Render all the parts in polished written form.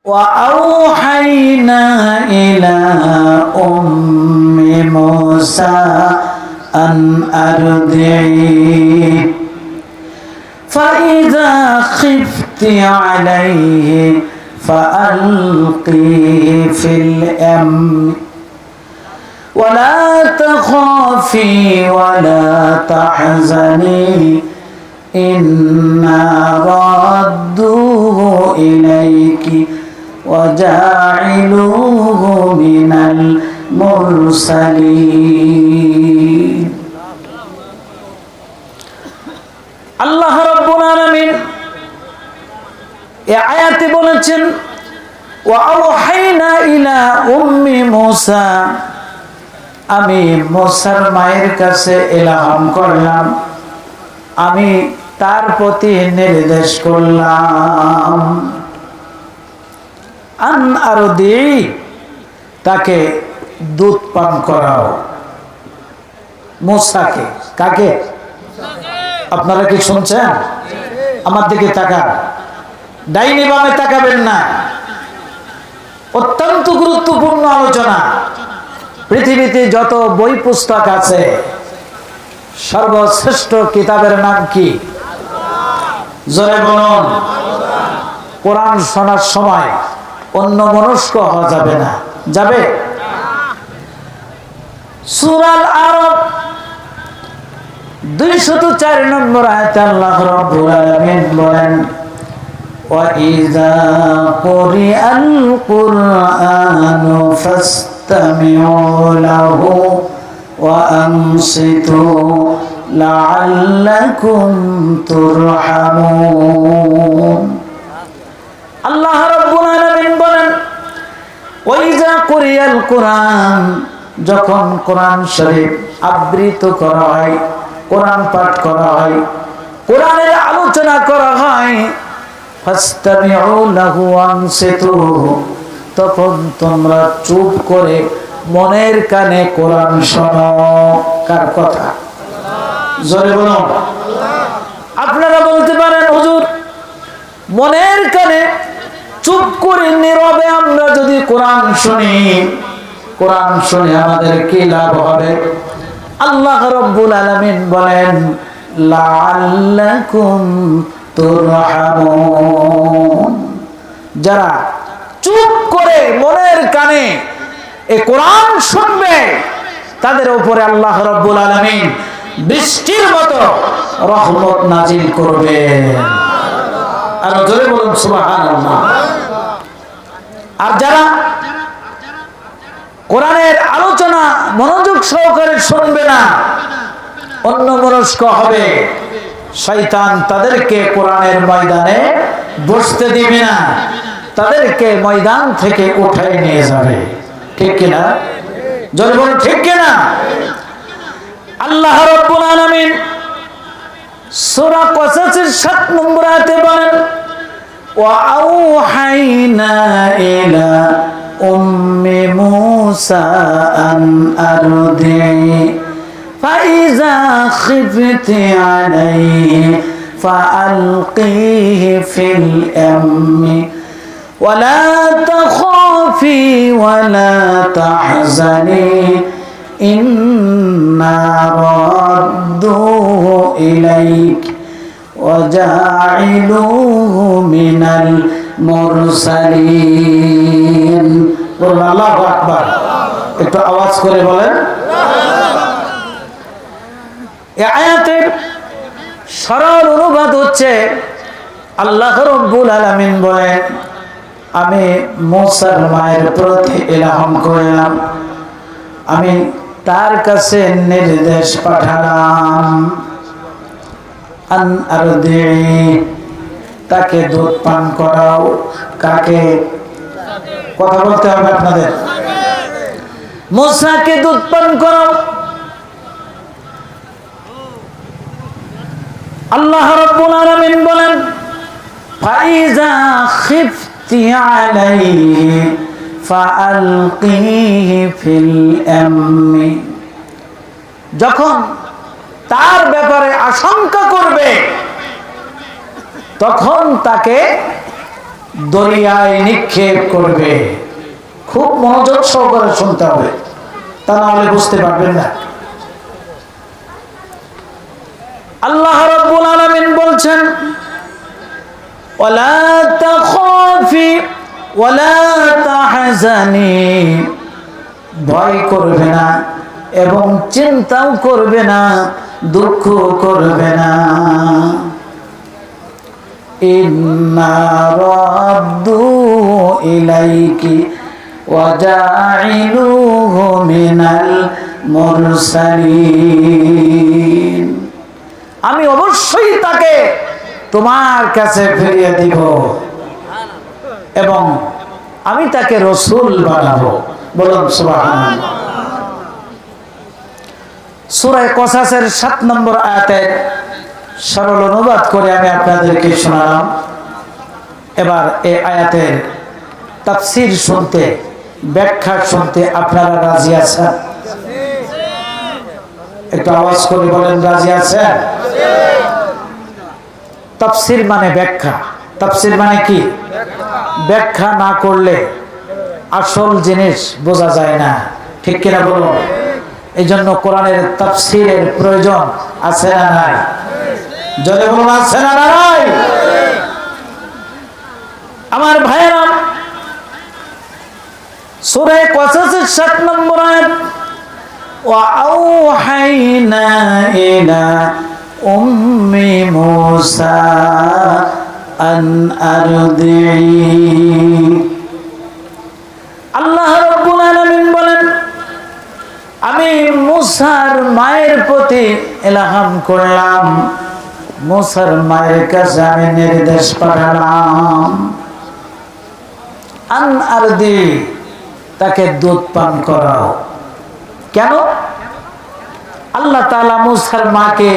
وأوحينا إلى أم موسى أن أرضعيه فإذا خفت عليه فألقيه في اليم ولا تخافي ولا تحزني إنا رادوه إليك وجاعلوه من المرسلين আল্লাহ রাব্বুল আলামিন এই আয়াতে বলেছেন ওয়া আওহাইনা ইলা উম্মি মূসা, আমি মূসার মায়ের কাছে ইলহাম করলাম, আমি তার প্রতি নির্দেশ করলাম আন আরদি, তাকে দুধ পান করাও। মূসাকে, কাকে? আপনারা কি শুনছেন? আমার দিকে তাকান, ডাইনি বামে তাকাবেন না। অত্যন্ত গুরুত্বপূর্ণ আলোচনা। পৃথিবীতে যত বই পুস্তক আছে সর্বশ্রেষ্ঠ কিতাবের নাম কি? জোরে বলুন। কোরআন শোনার সময় অন্য মনস্ক হওয়া যাবে না। যাবে? সূরা আল-আরাফ 204 নম্বর আয়াতে আল্লাহ রাব্বুল আলামিন বলেন ওয়াইযা কুরিআল কুরআনু ফাসতামিউ লাহু ওয়া আনসিতু লাআল্লাকুম তুরহামুন। আল্লাহ রাব্বুল আলামিন বলেন ওয়াইযা কুরিআল কুরআন, যখন কোরআন শরীফ আবৃত করা হয়, কোরআন পাঠ করা হয়, কোরআনের আলোচনা করা হয়, ফাসতামিউ লাহু ওয়া আনসিতু, তখন তোমরা চুপ করে মনের কানে কোরআন শোনো। কার কথা? জোরে বলুন। আপনারা বলতে পারেন হুজুর, মনের কানে চুপ করে নীরবে আমরা যদি কোরআন শুনি, কোরআন শুনে আমাদের কি লাভ হবে? আল্লাহ রাব্বুল আলামিন বলেন লাআল্লাকুম তুরহামুন, যারা চুপ করে মনের কানে এই কোরআন শুনবে তাদের উপরে আল্লাহ রাব্বুল আলামিন বৃষ্টির মতো রহমত নাজিল করবেন। আর জোরে বলুন সুবহানাল্লাহ। আর যারা কোরআনের আলোচনা মনোযোগ সহকারে শুনবে না, অন্য মনস্ক হবে, শয়তান তাদেরকে কোরআনের ময়দানে বসতে দিবে না, তাদেরকে ময়দান থেকে উঠাই নিয়ে যাবে। ঠিক কিনা? জোরে বলুন ঠিক কিনা? আল্লাহ রাব্বুল আলামিন সূরা কসসের 7 নম্বর আয়াতে বলেন ওয়া আওহাইনা ইলা উম্মি মূসা আন আরদিহি ফাইযা খিফতি আলাইহি ফাআলকিহি ফিল ইয়াম্মি ওয়ালা তাখাফি ওয়ালা তাহজানি ইন্না রাদ্দুহু ইলাইক ওয়াজাইলুহু মিনাল মুরসালিন। বলুন আল্লাহু আকবার। একটু আওয়াজ করে বলেন। এই আয়াতের সরল অনুবাদ হচ্ছে আল্লাহ রাব্বুল আলামিন বলেন আমি মূসার মায়ের প্রতি ইলহাম করলাম, আমি তার কাছে নির্দেশ পাঠালাম আন আরদিহি, তাকে দুধ পান করাও। কাকে? কথা বলতে হবে আপনাদের। মূসাকে দুধ পান করাও। আল্লাহ রাব্বুল আলামিন বলেন ফাইযা খিফতি আলাইহি ফাআলকিহি ফিল ইয়াম্মি, যখন তার ব্যাপারে আশঙ্কা করবে তখন তাকে দরিয়ায় নিক্ষেপ করবে। খুব মনোযোগ সহকারে শুনতে হবে, তা না হলে বুঝতে পারবেন না। আল্লাহ রাব্বুল আলামিন বলছেন, ওয়ালা তাখাফি ওয়ালা তাহজানি, ভয় করবে না এবং চিন্তাও করবে না, দুঃখ করবে না। ইন্না রাদ্দু ইলাইকি ওয়া জাইলুহু মিনাল মুরসালিন, আমি অবশ্যই তাকে তোমার কাছে ফিরিয়ে দিব এবং আমি তাকে রাসূল বানাবো। বলুন সুবহানাল্লাহ। সূরা কসাসের 7 নম্বর আয়াতের সরল অনুবাদ করে আমি আপনাদেরকে শোনালাম। এবার এই আয়াতের তাফসীর শুনতে, ব্যাখ্যা শুনতে আপনারা রাজি আছেন? একটু আওয়াজ করে বলেন, রাজি আছেন? তাফসীর মানে ব্যাখ্যা। তাফসীর মানে কি? ব্যাখ্যা না করলে আসল জিনিস বোঝা যায় না, ঠিক কিনা বলুন? এই জন্য কোরআনের তাফসীরের প্রয়োজন আছে না নাই? জোরে বলুন, আছে না নাই? আমার ভাইরা, সূরা কসাসের 7 নম্বর আয়াত, ওয়া আওহাইনা ইলা উম্মি মূসা আন আরদিই, আল্লাহ রাব্বুল আলামিন বলেন, আমি মূসার মায়ের প্রতি ইলহাম করলাম, মূসার মায়ের কাছে আমি নির্দেশ পাঠালাম, আন আরদি, তাকে দুধ পান করাও। কেন? আল্লাহ তাআলা মূসার মাকে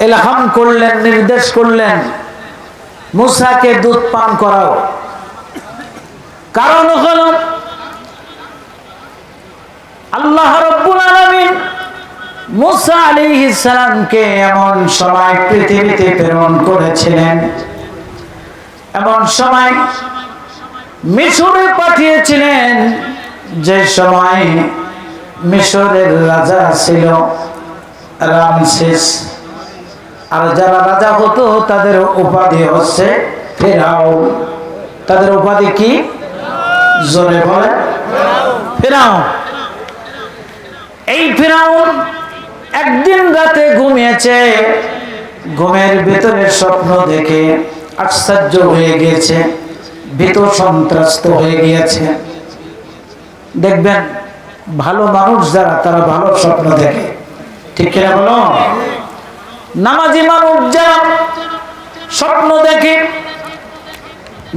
ইলহাম করলেন, নির্দেশ করলেন মূসাকে দুধ পান করাও। কারণ হলো আল্লাহ রাব্বুল আলামিন মূসা আলাইহিস সালামকে এমন সময় পৃথিবীতে প্রেরণ করেছিলেন, এমন সময় মিশরে পাঠিয়েছিলেন, যে সময় মিশরের রাজা ছিল রামসেস, আর যারা রাজা হতো তাদের উপাধি হচ্ছে ফেরাউন। তাদের উপাধি কি? জোরে বলে, ফেরাউন। এই ফেরাউন একদিন রাতে ঘুমিয়েছে, ঘুমের ভিতরে স্বপ্ন দেখে আশ্চর্য হয়ে গিয়েছে, ভীত সন্ত্রস্ত হয়ে গিয়েছে। দেখবেন ভালো মানুষ যারা, তারা ভালো স্বপ্ন দেখে, ঠিক কিনা বলো? নামাজি মানুষ যারা স্বপ্ন দেখে,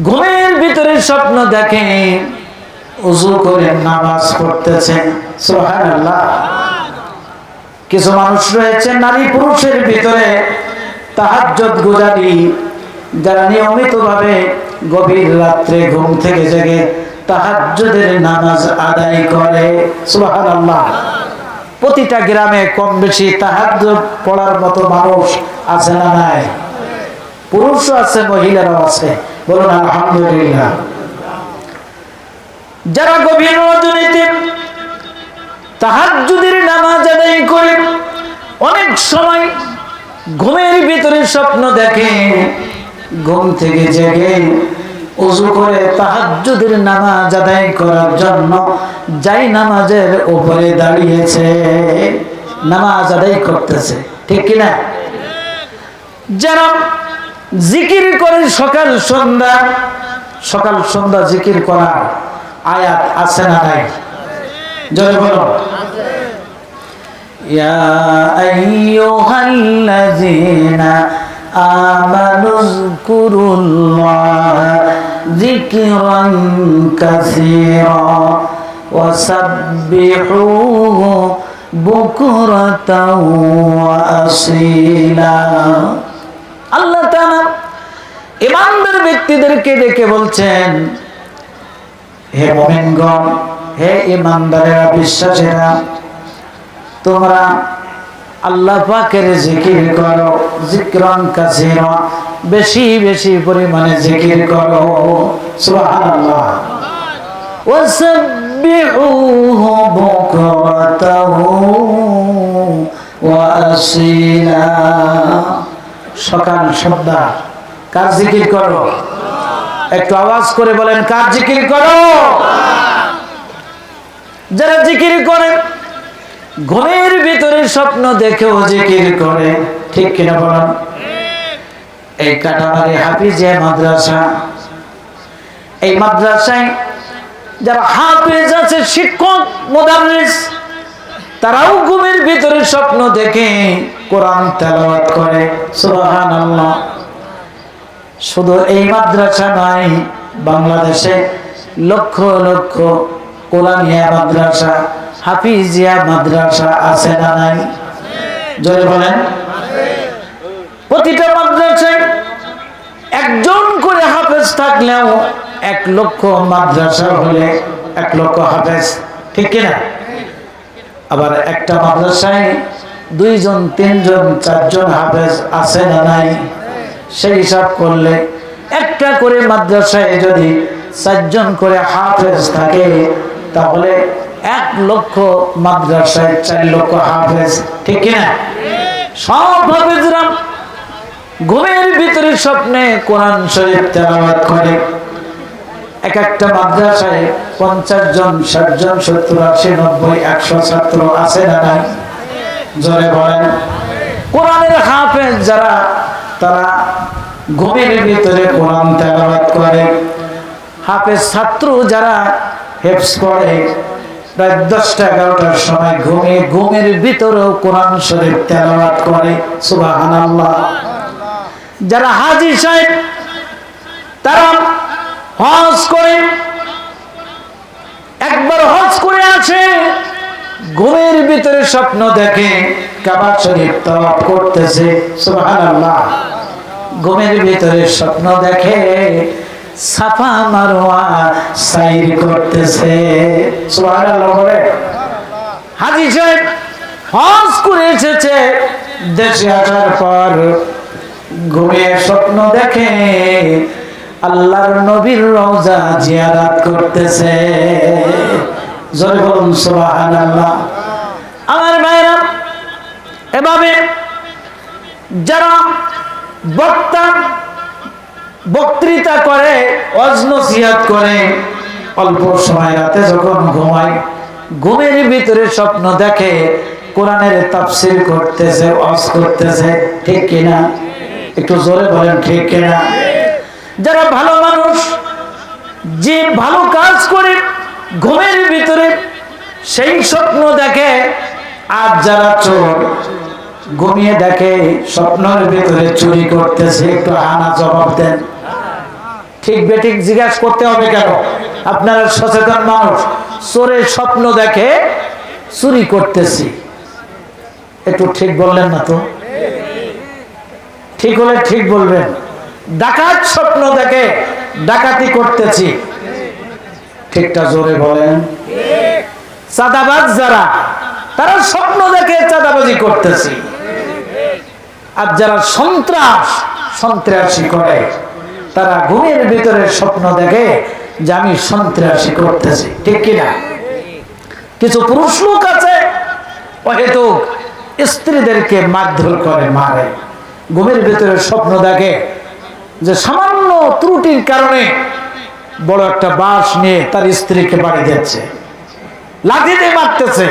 ঘুমের ভিতরে স্বপ্ন দেখে ওযু করে নামাজ পড়তেছেন, সুবহানাল্লাহ। কিছু মানুষ রয়েছে নারী পুরুষের ভিতরে তাহাজ্জুদ গুজারি, যারা নিয়মিতভাবে গভীর রাত্রে ঘুম থেকে জেগে তাহাজ্জুদের নামাজ আদায় করে, সুবহানাল্লাহ। প্রতিটা গ্রামে কম বেশি তাহাজ্জুদ পড়ার মতো মানুষ আছে না নাই? পুরুষও আছে, মহিলারাও আছে, বলুন আলহামদুলিল্লাহ। যারা গভীর রজনীতে তাহাজ্জুদের নামাজ আদায় করে অনেক সময় ঘুমের ভিতরে স্বপ্ন দেখে, ঘুম থেকে জেগে ওযু করে তাহাজ্জুদের নামাজ আদায় করার জন্য যাই নামাজের উপরে দাঁড়িয়েছে, নামাজ আদায় করতেছে, ঠিক কিনা? যারা জিকির করে সকাল সন্ধ্যা, সকাল সন্ধ্যা জিকির করার আয়াত আছে না নাই? জোরে বলো। ইয়া আইয়ুহাল্লাযীনা আমানু যকুরুল্লাহ যিকরান কাসীরা ওয়া সাব্বিহুহু বুকরাতাও ওয়া আসীলা। আল্লাহ তাআলা ঈমানদার ব্যক্তিদেরকে ডেকে বলছেন, হে মুমিনগণ, হে ঈমানদারেরা, বিশ্বাসীরা, তোমরা আল্লাহ পাকের জিকির করো, যিকরান কাসীরা, বেশি বেশি পরিমাণে জিকির করো। সুবহানাল্লাহ। ওয়াসাব্বিহুহু বুকরাতাহু ওয়া আসীলা। সকাল সন্ধ্যা কার জিকির করো? একটু আওয়াজ করে বলেন, কার জিকির করো? যারা জিকির করে ঘুমের ভিতরে স্বপ্ন দেখেও জিকির করে, ঠিক কিনা বলেন? এই কাটামারি হাফিজিয়া মাদ্রাসা, এই মাদ্রাসায় যারা হাফেজ আছে, শিক্ষক মুদাররিস, তারাও ঘুমের ভিতরে স্বপ্ন দেখে কোরআন তেলাওয়াত করে। সুবহানাল্লাহ। শুধু এই মাদ্রাসা নয়, বাংলাদেশে লক্ষ লক্ষ কোরআনিয়া মাদ্রাসা, হাফিজিয়া মাদ্রাসা আছে না নাই? জোরে বলেন। প্রতিটা মাদ্রাসায় একজন করে হাফেজ থাকলেও 1 লক্ষ মাদ্রাসা হলে 1 লক্ষ হাফেজ, ঠিক কিনা? আবার একটা মাদ্রাসায় 2 জন 3 জন 4 জন হাফেজ আছে না নাই? সেই হিসাব করলে একটা করে মাদ্রাসায় যদি 4 জন করে হাফেজ থাকে, তাহলে 1 লক্ষ মাদ্রাসায় 4 লক্ষ হাফেজ, ঠিক কিনা? সব হাফেজরা ঘুমের ভিতরে স্বপ্নে কোরআন শরীফ তেলাওয়াত করে। এক একটা মাদ্রাসায় 50 জন 60 জন 70 80 90 100 ছাত্র আছে না নাই? জোরে বলেন। কোরআনের হাফেজ যারা, তারা ঘুমের ভিতরে কোরআন তেলাওয়াত করে। হাফেজ ছাত্র যারা হেফজ পড়ে, রাত 10টা 11টার সময় ঘুমের ভিতরেও কোরআন শরীফ তেলাওয়াত করে। সুবহানাল্লাহ। যারা হাজী সাহেব, তারা হজ করে, একবার হজ করে আছে, ঘুমের ভিতরে স্বপ্ন দেখে কাবা শরীফ তাওয়াফ করতেছে। সুবহানাল্লাহ। ঘুমের ভিতরে স্বপ্ন দেখে সাফা মারওয়া সাইর করতেছে। সুবহানাল্লাহ বলে। হাজী সাহেব হজ করে এসেছে, দেশে আসার পর ঘুমিয়ে স্বপ্ন দেখে আল্লাহর নবীর রওজা জিয়ারত করতেছে। জোরে বলুন সুবহানাল্লাহ। আমার ভাইরা, এভাবে যারা বক্তৃতা করে, ওয়াজ নসিহত করে, অল্প সময় রাতে যখন ঘুমায়, ঘুমের ভিতরে স্বপ্ন দেখে কোরআনের তাফসীর করতেছে, ওয়াজ করতেছে, ঠিক কিনা? একটু জোরে বলেন, ঠিক কিনা? যারা ভালো মানুষ, যে ভালো কাজ করে ঘুমের ভিতরে সেই স্বপ্ন দেখে, আর যারা চোর ঘুমিয়ে দেখে স্বপ্নের ভিতরে চুরি করতেছে, একটু হানা জবাব দেন। ঠিক বেঠিক জিজ্ঞাসা করতে হবে কেন? আপনারা সচেতন মানুষ। চোরের স্বপ্ন দেখে চুরি করতেছি, একটু ঠিক বললেন না তো? ঠিক হলে ঠিক বলবেন। ডাকাত স্বপ্ন দেখে ডাকাতি করতেছি, ঠিকটা জোরে বলেন। চাঁদাবাজ যারা, তারা স্বপ্ন দেখে চাঁদাবাজি করতেছি। আর যারা সন্ত্রাসী করে, তারা ঘুমের ভিতরে স্বপ্ন দেখে যে আমি সন্ত্রাসী করতেছি, ঠিক কিনা? কিছু পুরুষ লোক আছে অহেতুক স্ত্রীদেরকে মারধর করে, মারে। ঘুমের ভিতরে স্বপ্ন দেখে যে সামান্য ত্রুটির কারণে বড় একটা বাঁশ নিয়ে তার স্ত্রীকে বাড়ি দিচ্ছে, লাঠি দিয়ে মারতেছে,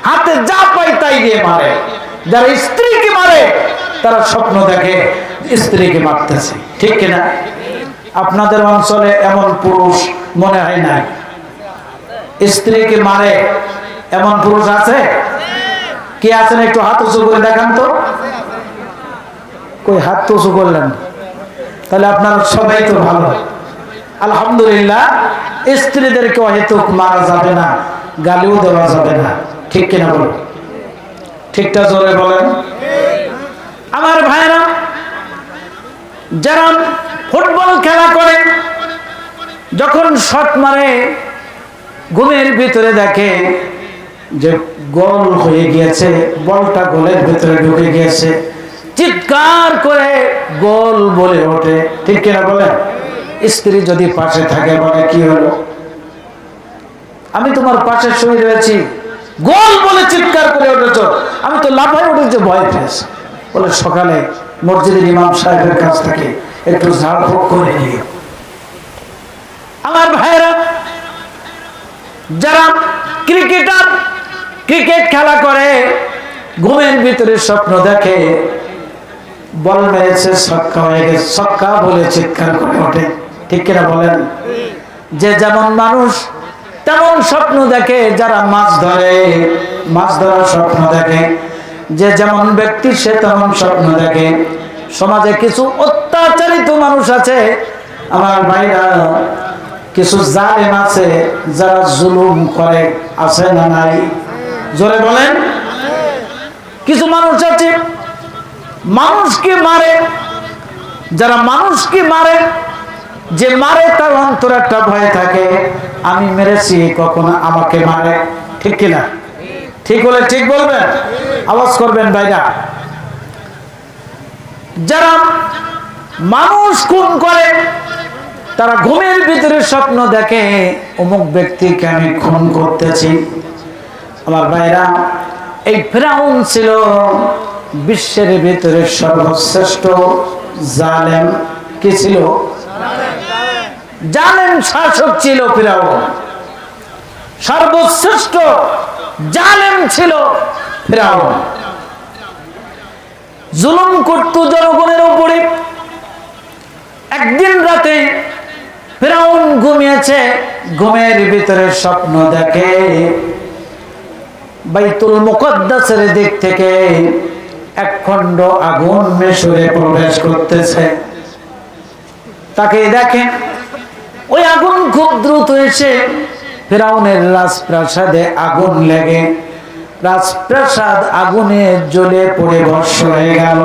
হাতে যা পাই তাই দিয়ে মারে। যারা স্ত্রীকে মারে, তারা স্বপ্ন দেখে স্ত্রীকে মারতেছে, ঠিক কিনা? আপনাদের অঞ্চলে এমন পুরুষ মনে হয় না? স্ত্রীকে মারে এমন পুরুষ আছে? কি আছেন? একটু হাত উঁচু করে দেখান তো। কই হাত তো উঁচু করলেন? তাহলে আপনারা সবাই তো ভালো, আলহামদুলিল্লাহ। স্ত্রীদেরকে অহেতুক মারা যাবে না, গালিও দেওয়া যাবে না, ঠিক কিনা বলো? ঠিকটা জোরে বলেন। আমার ভাইরা, যারা ফুটবল খেলা করে, যখন শট মারে ঘুমের ভিতরে দেখে যে গোল হয়ে গিয়েছে, বলটা গোলের ভিতরে ঢুকে গিয়েছে, চিৎকার করে গোল বলে ওঠে, ঠিক কিনা বলেন? স্ত্রী যদি পাশে থাকে বলে কি হলো, আমি তোমার পাশে শুয়ে রয়েছি, গোল বলে চিৎকার করে উঠেছ, আমি তো লাফায় উঠেছি ভয় পেয়েছি। বলে সকালে মসজিদের ইমাম সাহেবের কাছ থেকে একটু ঝাড়ফুঁক করে নিয়ে। আমার ভাইরা যারা ক্রিকেটার, ক্রিকেট খেলা করে, ঘুমের ভিতরে স্বপ্ন দেখে বল মেরেছে, ছক্কা হয়ে গেছে, ছক্কা বলে চিৎকার করে ওঠে, ঠিক কিনা বলেন? যে যেমন মানুষ তেমন স্বপ্ন দেখে, যারা মাছ ধরে মাছ ধরার স্বপ্ন দেখে, যে যেমন ব্যক্তি সে তেমন স্বপ্ন দেখে। সমাজে কিছু অত্যাচারিত মানুষ আছে আমার ভাইরা, কিছু জালেম আছে যারা জুলুম করে, আছে না নাই? জোরে বলেন। কিছু মানুষ আছে মানুষকে মারে, যারা মানুষকে মারে, যে মারে তার অন্তর একটা ভয় থাকে, আমি মেরেছি কখনো আমাকে মারে, ঠিক কিনা? ঠিক হলে ঠিক বলবেন, আওয়াজ করবেন ভাইরা। যারা মানুষ খুন করে তারা ঘুমের ভিতরে স্বপ্ন দেখে অমুক ব্যক্তিকে আমি খুন করতেছি। আমার ভাইরা, এই ফিরাউন ছিল বিশ্বের ভিতরে সর্বশ্রেষ্ঠ জালেম। কি ছিল? জালেম শাসক ছিল ফিরাউন, সর্বশ্রেষ্ঠ জালেম ছিল ফিরাউন। জুলুম করত জনগণের উপরে। একদিন রাতে ফিরাউন ঘুমিয়েছে, ঘুমের ভিতরে স্বপ্ন দেখে বাইতুল মুকদ্দাসের দিক থেকে এক খণ্ড আগুন মিশরে প্রবেশ করতেছে। তাকে দেখে ওই আগুন খুব দ্রুত এসে ফিরাউনের রাজপ্রাসাদে আগুন লেগে রাজপ্রাসাদ আগুনে জ্বলে পড়ে ভস্ম হয়ে গেল,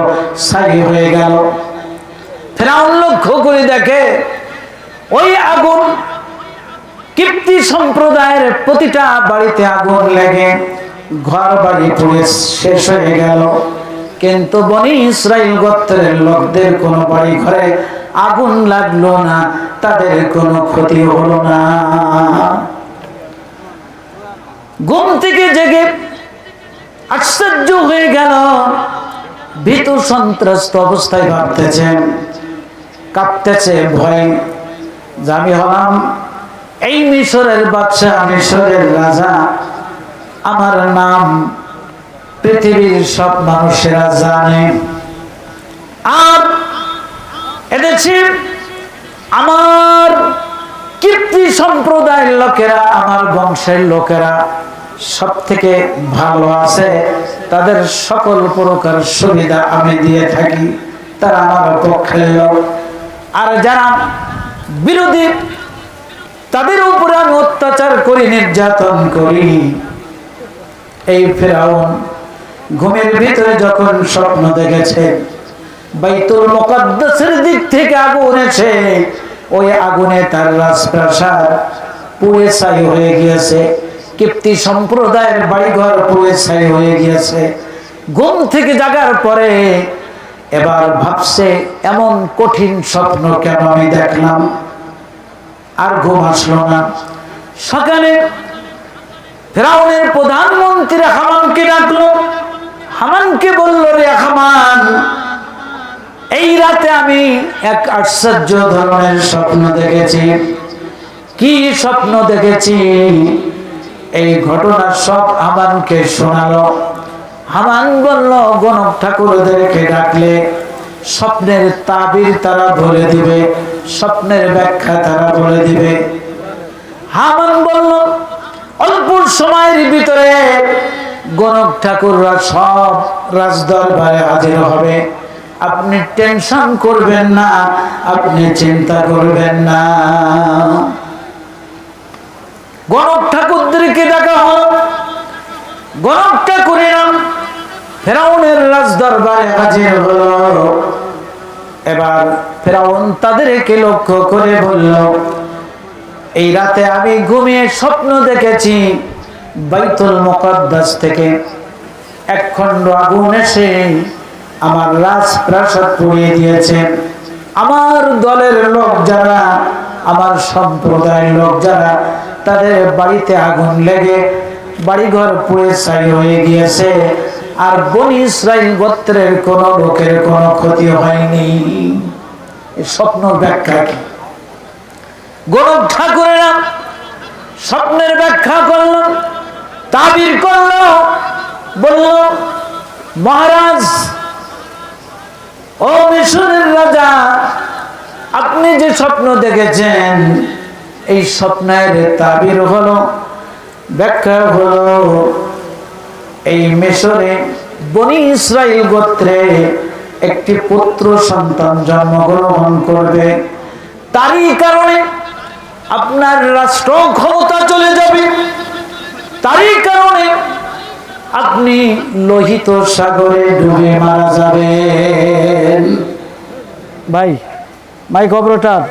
ছাই হয়ে গেল। ফিরাউন লক্ষ্য করে দেখে ওই আগুন কিপ্তি সম্প্রদায়ের প্রতিটা বাড়িতে আগুন লেগে ঘর বাড়ি পুড়ে শেষ হয়ে গেল, কিন্তু বনি ইসরাইল গোত্রের লোকদের কোনো বাড়ি ঘরে আগুন লাগলো না, তাদের কোনো ক্ষতি হলো না। ঘুম থেকে জেগে আশ্চর্য হয়ে গেল, ভীতু সন্ত্রস্ত অবস্থায় ভাবতেছেন, কাঁপতেছে ভয়, যে আমি হলাম এই মিশরের বাদশা, মিশরের রাজা, আমার নাম পৃথিবীর সব মানুষেরা জানে। আর এদেশে আমার কীর্তি সম্প্রদায়ের লোকেরা, আমার বংশের লোকেরা সব থেকে ভালো আছে, তাদের সকল প্রকার সুবিধা আমি দিয়ে থাকি, তারা আমার পক্ষের লোক। আর যারা বিরোধী তাদের উপরে আমি অত্যাচার করি, নির্যাতন করি। এই ফিরাউন ঘুমের ভিতরে যখন স্বপ্ন দেখেছে বাইতুল মুকদ্দাসের দিক থেকে আগুন এসে ওই আগুনে তার রাজপ্রাসাদ পুড়ে ছাই হয়ে গিয়েছে, কিপ্তি সম্প্রদায়ের বাড়িঘর পুড়ে ছাই হয়ে গিয়েছে। ঘুম থেকে জাগার পরে এবার ভাবছে, এমন কঠিন স্বপ্ন কেন আমি দেখলাম? আর ঘুম আসলো না। সকালে ফিরাউনের প্রধানমন্ত্রী হামানকে ডাকলো। হামানকে বলল, রে হামান, এই রাতে আমি এক আশ্চর্য ধরনের স্বপ্ন দেখেছি। কি স্বপ্ন দেখেছি? এই ঘটনা সব হামানকে শোনালো। হামান বলল, গণক ঠাকুরদেরকে ডাকলে স্বপ্নের তাবির তারা বলে দিবে, স্বপ্নের ব্যাখ্যা তারা বলে দিবে। হামান বলল, অল্প সময়ের ভিতরে গণক ঠাকুররা সব রাজদরবারে হাজির হবে, আপনি টেনশন করবেন না, আপনি চিন্তা করবেন না। গণক ঠাকুরদেরকে ডাকা হলো। গণক ঠাকুরেরা ফিরাউনের রাজদরবারে হাজির হলো। এবার ফিরাউন তাদেরকে লক্ষ্য করে বলল, এই রাতে আমি ঘুমিয়ে স্বপ্ন দেখেছি বাইতুল মুকদ্দাস থেকে এক খণ্ড আগুন এসে আমার রাজপ্রাসাদ পুড়িয়ে দিয়েছেন। আমার দলের লোক যারা, আমার সম্প্রদায়ের লোক যারা, তাদের বাড়িতে আগুন লেগে বাড়িঘর পুড়ে ছাই হয়ে গিয়েছে, আর বনি ইসরাইল গোত্রের কোন লোকের কোনো ক্ষতি হয়নি। এই স্বপ্ন ব্যাখ্যা কি? গোরখ ঠাকুরেরা স্বপ্নের ব্যাখ্যা করল, তাবির করল, বলল মহারাজ, ও মিশরের রাজা, আপনি যে স্বপ্ন দেখেছেন এই স্বপ্নের তাবির হলো, ব্যাখ্যা হলো, এই মিশরে বনি ইসরাইল গোত্রে একটি পুত্র সন্তান জন্মগ্রহণ করবে, তারই কারণে আপনার রাষ্ট্র ক্ষমতা চলে যাবে, তারই কারণে আপনি লোহিত সাগরে ডুবে মারা যাবেন। ভাই মাইক অপারেটর,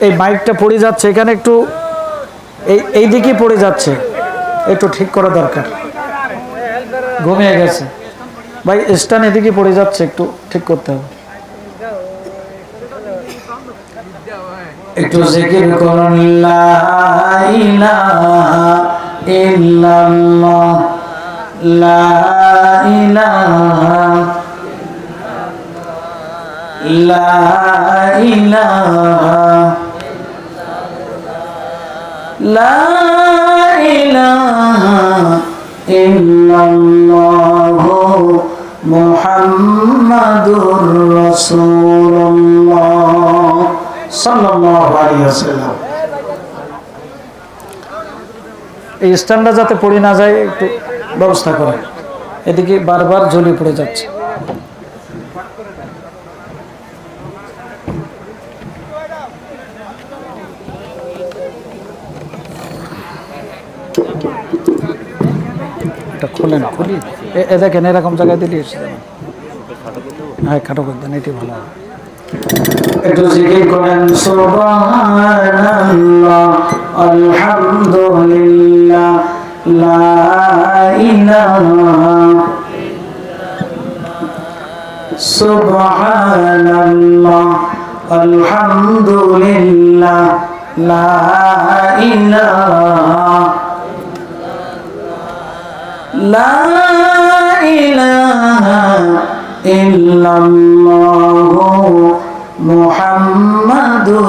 এই মাইকটা পড়ে যাচ্ছে এখানে, একটু এই দিকে পড়ে যাচ্ছে, একটু ঠিক করা দরকার। ঘুমিয়ে গেছে ভাই, স্ট্যান্ড এদিকে পড়ে যাচ্ছে, একটু ঠিক করতে হবে। একটু জিকির করুন, লা ইলাহা ইল্লাল্লাহ, লা ইলাহা, লা ইলাহা, লা ইলাহা ইল্লাল্লাহ মুহাম্মাদুর রাসূলুল্লাহ সাল্লাল্লাহু আলাইহি ওয়াসাল্লাম। এই স্ট্যান্ডটা যাতে পড়ে না যায় একটু ব্যবস্থা করে, এদিকে বারবার ঝুলে পড়ে যাচ্ছে। খোলেন, খুলি, এ দেখেন এরকম জায়গায় দিলে হ্যাঁ, খাটো করে দেন, এটি ভালো হবে। একটু জিকির করেন, সুবহানাল্লাহ, আলহামদুলিল্লাহ, লা ইলাহা, সুবহানাল্লাহ, আলহামদুলিল্লাহ, লা ইলাহা, লা ইলাহা ইল্লাল্লাহ মুহাম্মাদুর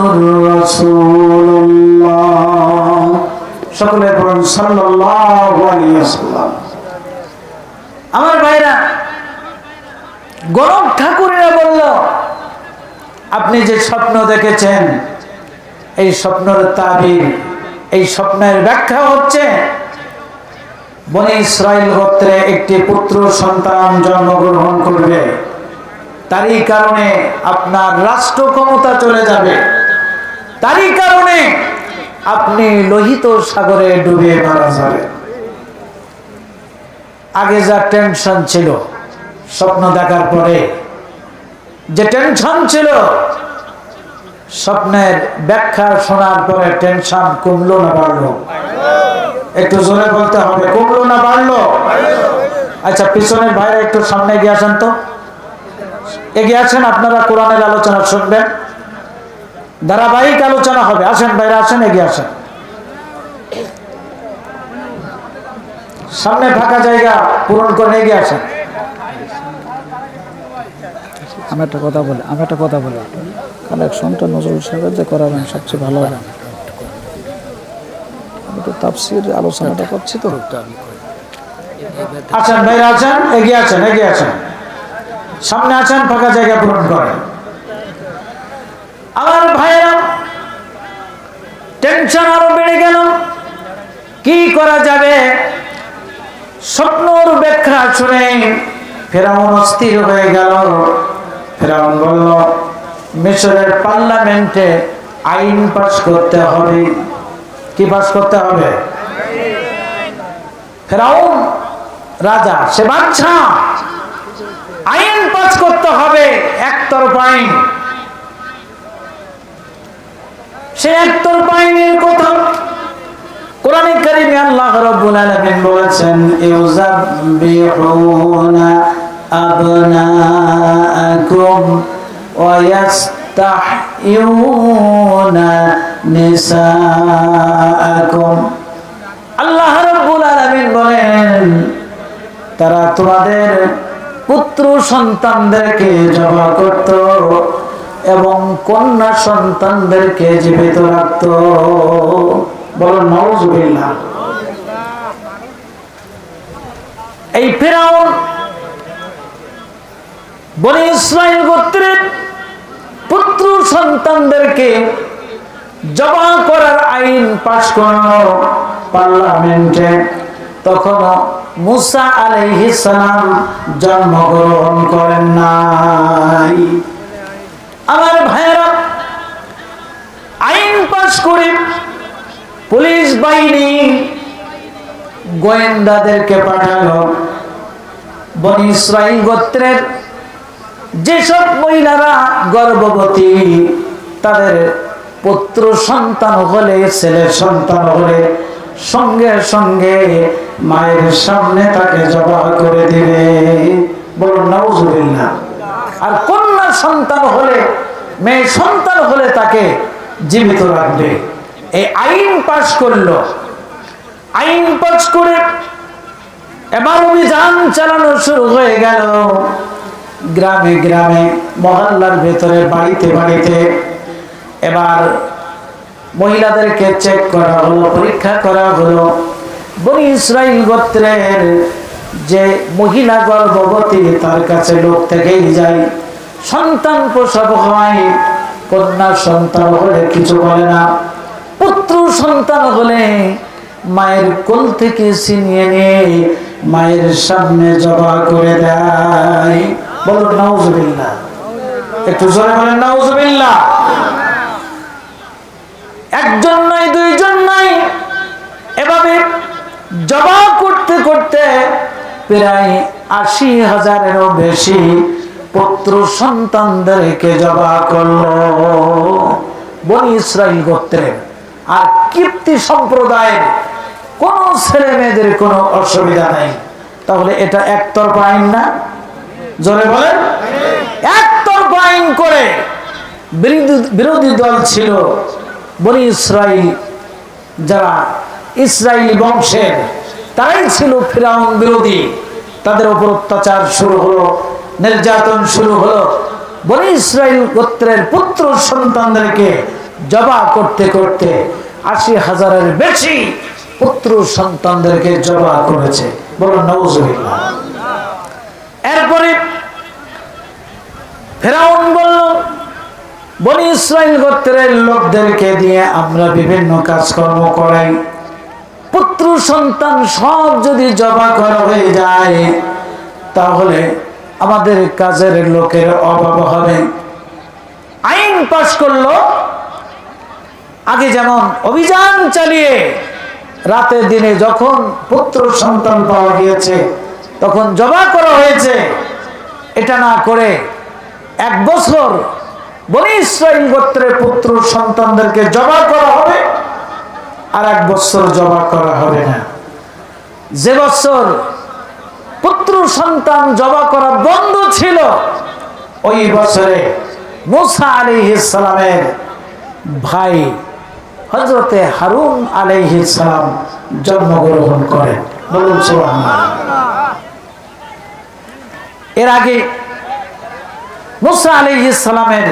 রাসূলুল্লাহ। সকলে পড়ুন সাল্লাল্লাহু আলাইহি ওয়াসাল্লাম। আমার ভাইরা, গোরখ ঠাকুরেরা বলল, আপনি যে স্বপ্ন দেখেছেন এই স্বপ্নের তাবির, এই স্বপ্নের ব্যাখ্যা হচ্ছে বনি ইসরাইল গোত্রে একটি পুত্র সন্তান জন্মগ্রহণ করবে, তারই কারণে আপনার রাষ্ট্র ক্ষমতা চলে যাবে, তারই কারণে আপনি লোহিত সাগরে ডুবে মারা যাবেন। আগে যা টেনশন ছিল স্বপ্ন দেখার পরে, যে টেনশন ছিল, স্বপ্নের ব্যাখ্যা শোনার পরে টেনশন কমলো না বাড়লো? একটু জোরে বলতে হবে, কমলো না বাড়লো? আচ্ছা, পিছনের ভাইরা একটু সামনে এগিয়ে আসেন তো, এগিয়ে আসেন, আপনারা কোরআনের আলোচনা শুনবেন, ধারাবাহিক আলোচনা হবে। আসেন ভাইরা, আসেন, এগিয়ে আসেন, সামনে ফাঁকা জায়গা পূরণ করে এগিয়ে আসেন। আমি একটা কথা বলি, কালেকশনটা নজরুল সাহেবের যে করাবেন সবচেয়ে ভালো হবে। আমি তো তাফসীর আলোচনাটা করছি তো। আছেন ভাইরা, আছেন, এগিয়ে আসেন, এগিয়ে আসেন, সামনে আছেন, ফাঁকা জায়গা পূরণ করেন। আমার ভাইরা, টেনশন আরো বেড়ে গেল, কি করা যাবে? স্বপ্নর ব্যাখ্যা শুনে ফেরাউন অস্থির হয়ে গেল। ফেরাউন বলল, মিশরের পার্লামেন্টে আইন পাস করতে হবে। কি পাস করতে হবে? ফেরাউন রাজা, সে বাদশা, আইন পাস করতে হবে, একতরফা আইন। সে একতরফা আইনের কথা কোরআনে কারিমে আল্লাহ রাব্বুল আলামিন বলেছেন ইউযাব্বিহুনা আবনাআকুম ওয়া ইস্তাহইউনা নিসাআকুম। আল্লাহ রাব্বুল আলামিন বলেন তারা তোমাদের পুত্র সন্তানদেরকে জবাহ করত এবং কন্যা সন্তানদেরকে জীবিত রাখত। বলেন নাউযুবিল্লাহ। এই ফিরআউন বনি ইসরাইল গোত্রের পুত্র সন্তানদেরকে জবাহ করার আইন পাশ করল পার্লামেন্টে। তখন মুসা আলাইহিস সালাম জন্মগ্রহণ করেন নাই। আমার ভাইরা, আইন পাশ করে পুলিশ বাহিনী গোয়েন্দাদেরকে পাঠালো বনি ইসরাইল গোত্রের যেসব মহিলারা গর্ভবতী, তাদের পুত্র সন্তান হলে, ছেলে সন্তান হলে সঙ্গে সঙ্গে মায়ের সামনে তাকে জবাহ করে দিবে। বলুন নাউযুবিল্লাহ। আর কন্যা সন্তান হলে, মেয়ে সন্তান হলে তাকে জীবিত রাখবে। এই আইন পাশ করলো। আইন পাশ করে এবার অভিযান চালানো শুরু হয়ে গেল। গ্রামে গ্রামে, মহল্লার ভেতরে, বাড়িতে বাড়িতে এবার মহিলাদেরকে চেক করা হলো, পরীক্ষা করা হলো। বনি ইসরাইল গোত্রের যে মহিলা গর্ভবতী, তার কাছে লোক থেকেই যায়। সন্তান প্রসব হয়, কন্যা সন্তান হলে কিছু বলে না, পুত্র সন্তান হলে মায়ের কোল থেকে ছিনিয়ে নিয়ে মায়ের সামনে জবাহ করে দেয়। বলুন নাউযুবিল্লাহ। একটু জোরে বলেন নাউযুবিল্লাহ। একজন নয়, দুইজন নয়, এভাবে জবাহ করতে করতে প্রায় ৮০,০০০-এরও বেশি পুত্র সন্তানদেরকে জবাহ করলো বনি ইসরাইল গোত্রের। আর কিপ্তি সম্প্রদায়ের কোন ছেলে মেয়েদের কোনো অসুবিধা নেই। তাহলে এটা একতরফা আইন না? জোরে বলেন। একতরফা আইন করে বিরোধী দল ছিল বনি ইসরাইল, যারা ইসরায়েলি বংশের, তারাই ছিল ফিরআউন বিরোধী। তাদের উপর অত্যাচার শুরু হলো, নির্যাতন শুরু হলো। বনি ইসরাইল গোত্রের পুত্র সন্তানদেরকে জবাহ করতে করতে ৮০,০০০-এর বেশি পুত্র সন্তানদেরকে জবাহ করেছে। বলুন নাউযুবিল্লাহ। এরপরে ফিরআউন বলল, বনি ইসরাইল গোত্রের লোকদেরকে দিয়ে আমরা বিভিন্ন কাজকর্ম করাই, পুত্র সন্তান সব যদি জবাহ করা হয়ে যায় তাহলে আমাদের কাজের লোকের অভাব হবে। আইন পাশ করলো। আগে যেমন অভিযান চালিয়ে রাতে দিনে যখন পুত্র সন্তান পাওয়া গিয়েছে তখন জবাহ করা হয়েছে, এটা না করে ১ বছর বনি ইসরাইল গোত্রের পুত্র সন্তানদেরকে জবাহ করা হবে, আর ১ বছর জবাহ করা হবে না। যে বছর পুত্র সন্তান জবাহ করা বন্ধ ছিল, ওই বছরে মুসা আলাইহিস সালামের ভাই হযরতে হারুন আলাইহিস সালাম জন্মগ্রহণ করেন। বলুন সুবহানাল্লাহ। এর আগে মুসা আলাইহিস সালামের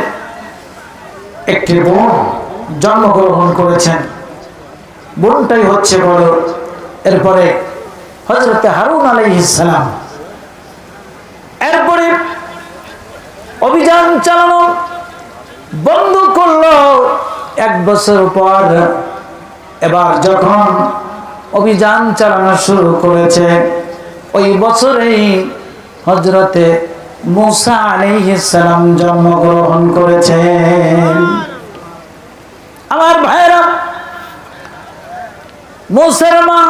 একটি বোন জন্মগ্রহণ করেছেন, বোনটাই হচ্ছে বড়। এরপরে হযরতে হারুন আলাইহিস সালাম। এরপরে অভিযান চালানো বন্ধ করলো ১ বছর পর। এবার যখন অভিযান চালানো শুরু করেছে, ওই বছরেই হযরতে মুসা আলাইহিস সালাম জন্মগ্রহণ করেছেন। আমার ভাইরা, মুসার মা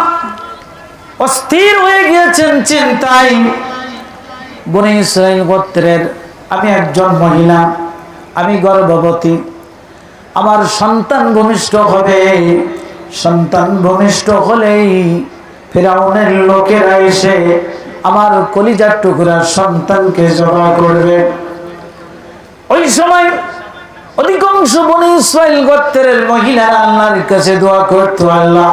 অস্থির হয়ে গিয়েছেন চিন্তায়। বনি ইসরাইল গোত্রের আমি একজন মহিলা, আমি গর্ভবতী, আমার সন্তান ভূমিষ্ঠ হবে। সন্তান ভূমিষ্ঠ হলেই ফিরাউনের লোকেরা এসে আমার কলিজার টুকরা সন্তানকে জবাই করবে। ওই সময় অধিকাংশ বনি ইসরাইল গোত্রের মহিলারা আল্লাহর কাছে দোয়া করতো, আল্লাহ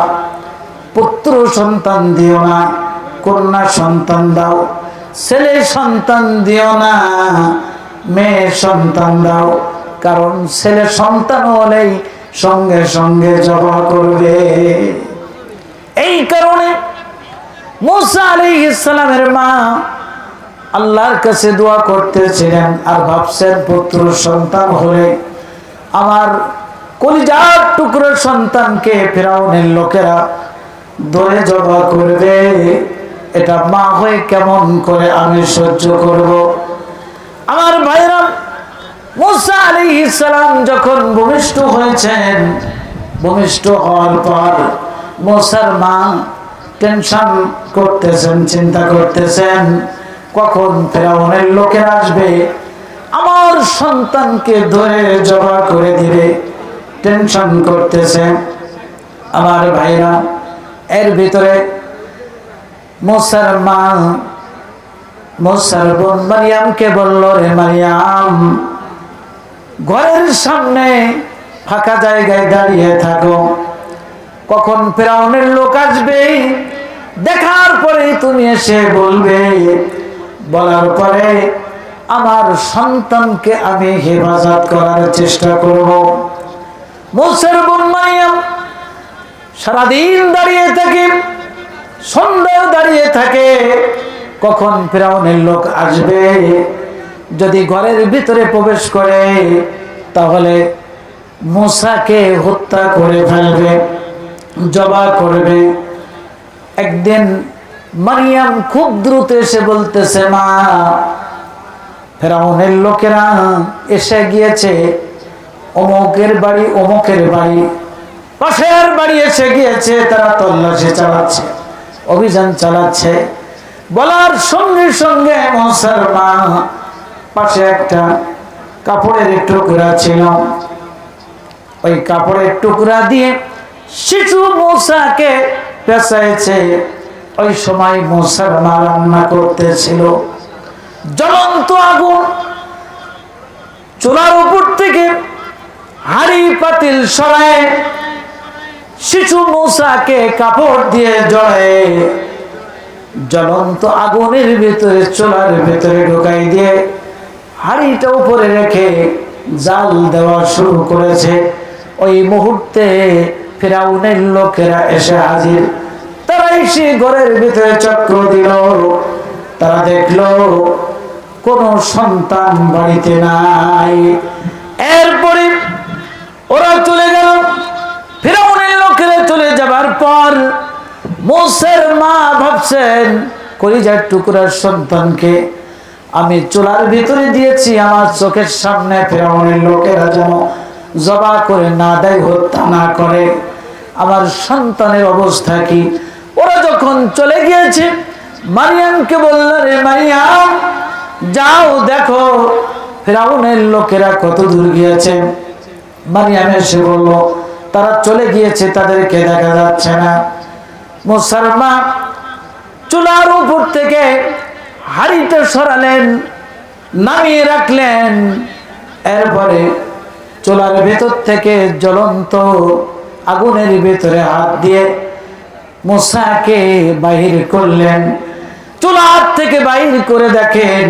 পুত্র সন্তান দিও না, কন্যা সন্তান দাও, ছেলে সন্তান দিও না, মেয়ে সন্তান দাও, কারণ ছেলে সন্তান হলেই সঙ্গে সঙ্গে জবাই করবে। এই কারণে মুসা আলাইহিস সালামের মা আল্লাহর কাছে দোয়া করতেছিলেন আর ভাবছেন পুত্র সন্তান হলে আমার কলিজার টুকরো সন্তানকে ফিরাউনের লোকেরা ধরে জবাই করবে, এটা মা হয়ে কেমন করে আমি সহ্য করব। আমার ভাইরা, মুসা আলাইহিস সালাম যখন ভূমিষ্ঠ হয়েছেন, ভূমিষ্ঠ হওয়ার পর মুসার মা টেনশন করতেছেন, চিন্তা করতেছেন কখন ফিরাউনের লোকেরা আসবে আমার সন্তানকে ধরে জবাই করে দিবে, টেনশন করতেছেন। আমার ভাইরা, এর ভিতরে মুসার মা মুসার বোন মারিয়ামকে বলল, রে মারিয়াম, ঘরের সামনে ফাঁকা জায়গায় দাঁড়িয়ে থাকো, কখন ফিরাউনের লোক আসবে দেখার পরে তুমি এসে বলবে, বলার পরে আমার সন্তানকে আমি হেফাজত করার চেষ্টা করব। মুসার বোন মারিয়াম সারাদিন দাঁড়িয়ে থাকে, সন্ধ্যাও দাঁড়িয়ে থাকে, কখন ফিরাউনের লোক আসবে, যদি ঘরের ভিতরে প্রবেশ করে তাহলে মুসাকে হত্যা করে ফেলবে, জবাই করবে। একদিন মারিয়াম খুব দ্রুত এসে বলতেছে, মা ফিরাউনের লোকেরা এসে গিয়েছে, অমুকের বাড়ি অমুকের বাড়ি পাশের বাড়ি এসে গিয়েছে, তারা তল্লাশি চালাচ্ছে, অভিযান চালাচ্ছে। বলার সঙ্গে সঙ্গে মুসার মা পাশে একটা কাপড়ের টুকরা ছিল, ওই কাপড়ের টুকরা দিয়ে শিশু মুসাকে পেঁচাইছে। ওই সময় মুসার মা রান্না করতেছিল, জ্বলন্ত আগুন, চুলার উপর থেকে হাড়ি পাতিল সরায় শিশু মুসাকে কাপড় দিয়ে জড়ায় জ্বলন্ত আগুনের ভিতরে চুলার ভিতরে ঢুকাই দিয়ে হাড়িটা উপরে রেখে জাল দেওয়া শুরু করেছে। ওই মুহূর্তে ফিরাউনের লোকেরা এসে হাজির, তারা এসে ঘরের ভিতরে চক্র দিল, তারা দেখলো কোনো সন্তান বাড়িতে নাই। এরপরে ওরা চলে গেল। ফিরাউনের লোকেরা চলে যাবার পর মুসার মা ভাবছেন, কলিজার টুকরার সন্তানকে আমি চুলার ভিতরে দিয়েছি, আমার চোখের সামনে ফিরাউনের লোকেরা যেন জবাই করে না দেয়, হত্যা না করে, আমার সন্তানের অবস্থা কি। ওরা যখন চলে গিয়েছে, মারিয়ামকে বলল, রে মারিয়াম, যাও দেখো ফিরাউনের লোকেরা কত দূর গিয়েছে। মারিয়াম এসে বলল, তারা চলে গিয়েছে, তাদেরকে দেখা যাচ্ছে না। মুসার মা চুলার উপর থেকে হাড়িটা সরালেন, নামিয়ে রাখলেন। এরপরে চুলার ভেতর থেকে জ্বলন্ত আগুনের ভেতরে হাত দিয়ে মুসাকে বাহির করলেন। চুলার থেকে বাহির করে দেখেন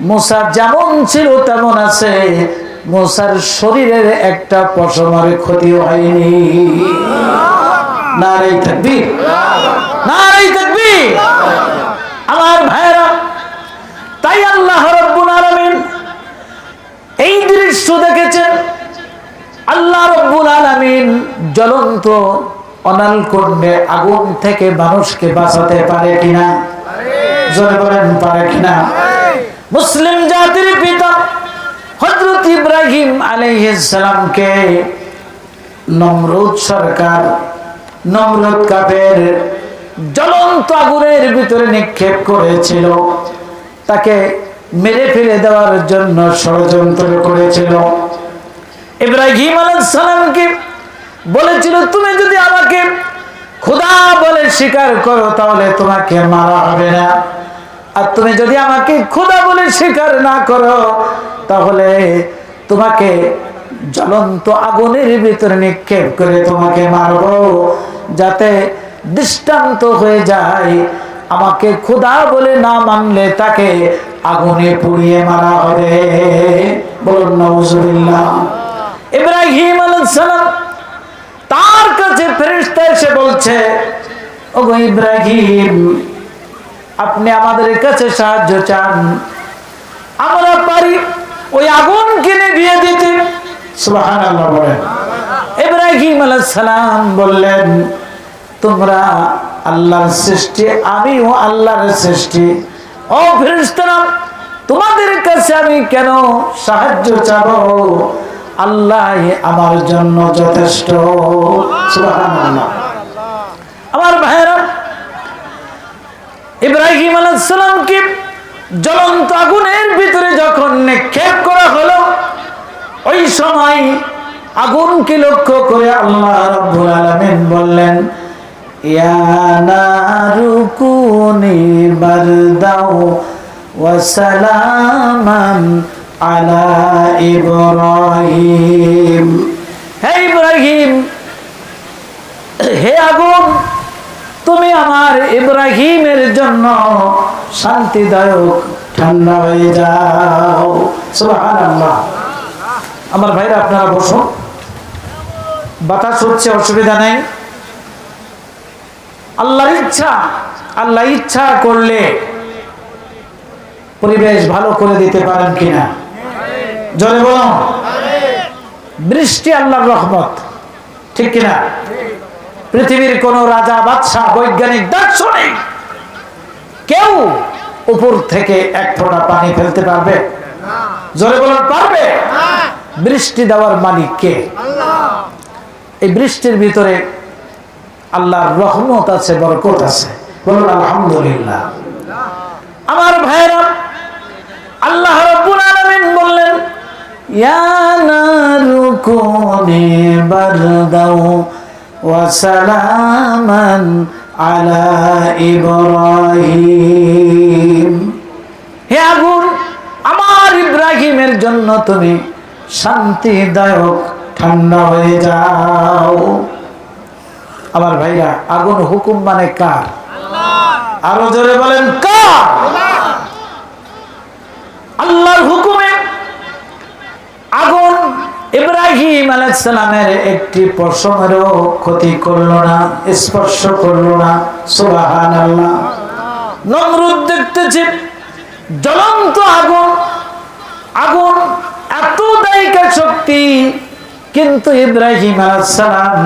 মুসা যেমন ছিল তেমন আছে, মুসার শরীরের একটা পশমের ক্ষতি হয়নি। নারে তাকবীর, নারে তাকবীর। আমার ভাইরা, তাই আল্লাহ রাব্বুল আলামিন এই দৃশ্য দেখেছেন। আল্লাহ রাব্বুল আলামিন জ্বলন্ত অনাল কুণ্ডে আগুন থেকে মানুষকে বাঁচাতে পারে কিনা? জোরে বলেন, পারে কিনা? মুসলিম জাতির পিতা হযরত ইব্রাহিম আলাইহিস সালামকে নমরুদ সরকার, নমরুদ কাফের জ্বলন্ত আগুনের ভিতরে নিক্ষেপ করেছিল, তাকে মেরে ফেলে দেওয়ার জন্য ষড়যন্ত্র করেছিল। ইব্রাহিম আলাইহিস সালামকে বলেছিল, তুমি যদি আমাকে খোদা বলে স্বীকার করো তাহলে তোমাকে মারা হবে না, আর তুমি যদি আমাকে খোদা বলে স্বীকার না করো তাহলে তোমাকে জ্বলন্ত আগুনের ভিতরে নিক্ষেপ করে তোমাকে মারবো, যাতে দৃষ্টান্ত হয়ে যায় আমাকে খোদা বলে না মানলে তাকে আগুনে পুড়িয়ে মারা হবে। বলুন নাউজুবিল্লাহ। ইব্রাহিম আলাইহিস সালাম তার কাছে ফেরেশতা এসে বলছে, ওগো ইব্রাহিম, আপনি আমাদের কাছে সাহায্য চান, আমরা পারি ওই আগুনকে নিভিয়ে দিতে। সুবহানাল্লাহ বলেন। ইব্রাহিম আলাইহিস সালাম বললেন, তোমরা আল্লাহর সৃষ্টি, আমিও আল্লাহর সৃষ্টি, ও ফেরেশতারা তোমাদের কাছে আমি কেন সাহায্য চাবো, আল্লাহ আমার জন্য যথেষ্ট। সুবহানাল্লাহ। আমার ভাইরা, ইব্রাহিম আলাইহিস সালামকে জ্বলন্ত আগুনের ভিতরে যখন নিক্ষেপ করা হলো, ওই সময় আগুনকে লক্ষ্য করে আল্লাহ রাব্বুল আলামিন বললেন, ইয়া নারু কুনি বারদাও ওয়া সালামান আলা ইব্রাহিম। হে ইব্রাহিম, হে আগুন, তুমি আমার ইব্রাহিমের জন্য শান্তিদায়ক ঠান্ডা হয়ে যাও। সুবহানাল্লাহ। আমার ভাইরা আপনারা বসুন, বাতাস হচ্ছে, অসুবিধা নেই। আল্লাহর ইচ্ছা, আল্লাহ ইচ্ছা করলে পরিবেশ ভালো করে দিতে পারেন কিনা? জোরে বলুন। বৃষ্টি আল্লাহর রহমত, ঠিক কিনা? পৃথিবীর কোন রাজা, বাদশাহ, বৈজ্ঞানিক, দার্শনিক কেউ উপর থেকে এক ফোঁটা পানি ফেলতে পারবে? জোরে বলুন, পারবে? বৃষ্টি দেওয়ার মালিক কে? এই বৃষ্টির ভিতরে আল্লাহর রহমত আছে, বরকত আছে। বলুন আলহামদুলিল্লাহ। আমার ভাইরা, আল্লাহ রাব্বুল আলামিন বললেন, ইয়া নারু কুনি বারদাও ওয়া সালামান আলা ইব্রাহিম। হে আগুন, আমার ইব্রাহিমের জন্য তুমি শান্তিদায়ক ঠান্ডা হয়ে যাও। আমার ভাইরা, আগুন হুকুম মানে কার? আরো জোরে বলেন, কার? আল্লাহর হুকুমে আগুন ইব্রাহিম আলাইহিস সালামের একটি পশমেরও ক্ষতি করলো না, স্পর্শ করলো না। সুবহানাল্লাহ। নমরুদ দেখতেছে জ্বলন্ত আগুন, আগুন এত দায়িকা শক্তি, কিন্তু ইব্রাহিম আলাইহিস সালাম